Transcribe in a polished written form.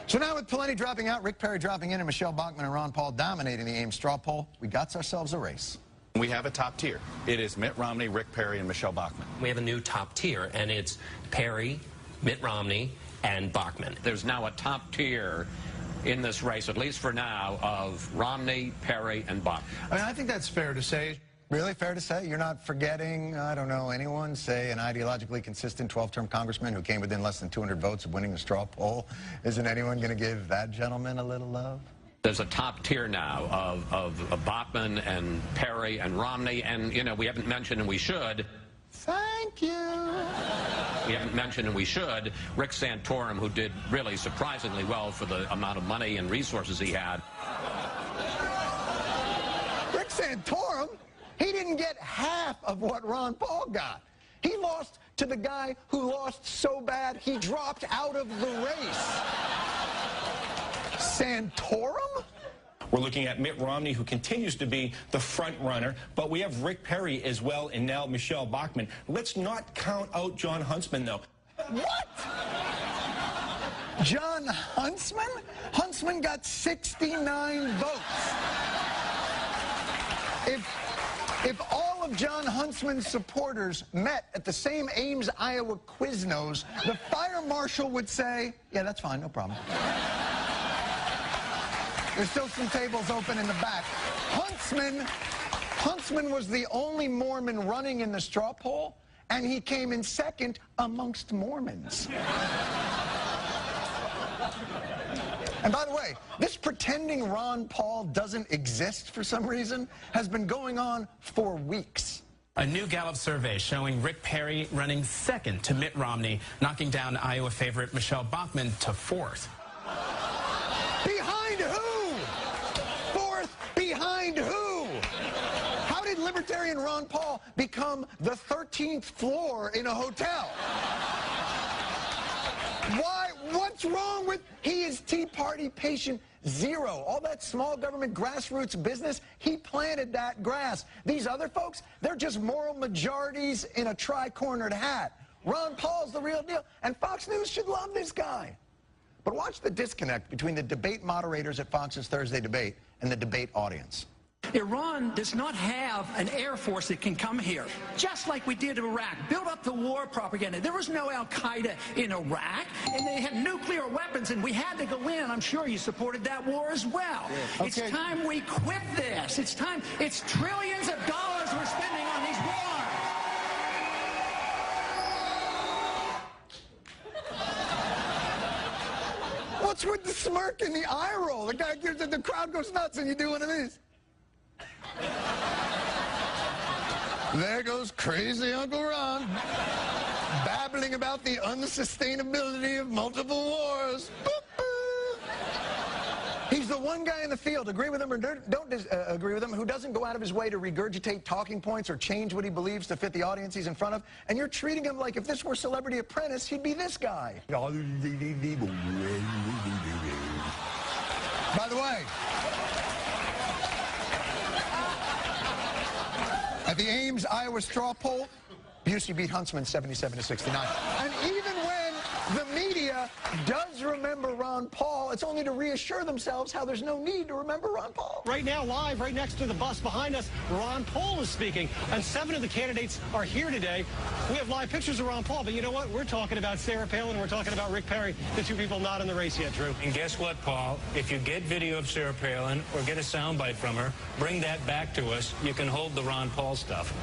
So now with Pawlenty dropping out, Rick Perry dropping in, and Michelle Bachmann and Ron Paul dominating the Ames straw poll, we got ourselves a race. We have a top tier. It is Mitt Romney, Rick Perry, and Michelle Bachmann. We have a new top tier, and it's Perry, Mitt Romney, and Bachmann. There's now a top tier in this race, at least for now, of Romney, Perry, and Bachmann. I mean, I think that's fair to say. Really fair to say? You're not forgetting, I don't know, anyone, say an ideologically consistent 12-term congressman who came within less than 200 votes of winning the straw poll? Isn't anyone going to give that gentleman a little love? There's a top tier now of Bachmann and Perry and Romney, and, you know, we haven't mentioned, and we should. Thank you. We haven't mentioned, and we should, Rick Santorum, who did really surprisingly well for the amount of money and resources he had. Rick Santorum? He didn't get half of what Ron Paul got. He lost to the guy who lost so bad he dropped out of the race. Santorum? We're looking at Mitt Romney, who continues to be the front runner, but we have Rick Perry as well, and now Michelle Bachmann. Let's not count out John Huntsman, though. What? John Huntsman? Huntsman got 69 votes. If all of John Huntsman's supporters met at the same Ames, Iowa Quiznos, the fire marshal would say, yeah, that's fine, no problem. There's still some tables open in the back. Huntsman was the only Mormon running in the straw poll, and he came in second amongst Mormons. And by the way, this pretending Ron Paul doesn't exist for some reason has been going on for weeks. A new Gallup survey showing Rick Perry running second to Mitt Romney, knocking down Iowa favorite Michelle Bachmann to fourth. Behind who? Fourth behind who? How did libertarian Ron Paul become the 13th floor in a hotel? Why? What's wrong with... He is Tea Party patient zero. All that small government grassroots business, he planted that grass. These other folks, they're just moral majorities in a tri-cornered hat. Ron Paul's the real deal, and Fox News should love this guy. But watch the disconnect between the debate moderators at Fox's Thursday debate and the debate audience. Iran does not have an air force that can come here, just like we did in Iraq. Build up the war propaganda. There was no Al-Qaeda in Iraq, and they had nuclear weapons, and we had to go in. I'm sure you supported that war as well. Yeah. Okay. It's time we quit this. It's time. It's trillions of dollars we're spending on these wars. What's with the smirk and the eye roll? The guy gives it, the crowd goes nuts, and you do one of these. There goes crazy Uncle Ron, babbling about the unsustainability of multiple wars. He's the one guy in the field, agree with him or don't agree with him, who doesn't go out of his way to regurgitate talking points or change what he believes to fit the audience he's in front of. And you're treating him like if this were Celebrity Apprentice, he'd be this guy. By the way, at the Ames, Iowa straw poll, Busey beat Huntsman 77-69. And even when the media does remember Ron Paul, it's only to reassure themselves how there's no need to remember Ron Paul. Right now, live, right next to the bus behind us, Ron Paul is speaking, and 7 of the candidates are here today. We have live pictures of Ron Paul, but you know what? We're talking about Sarah Palin, we're talking about Rick Perry, the two people not in the race yet, Drew. And guess what, Paul? If you get video of Sarah Palin or get a soundbite from her, bring that back to us. You can hold the Ron Paul stuff.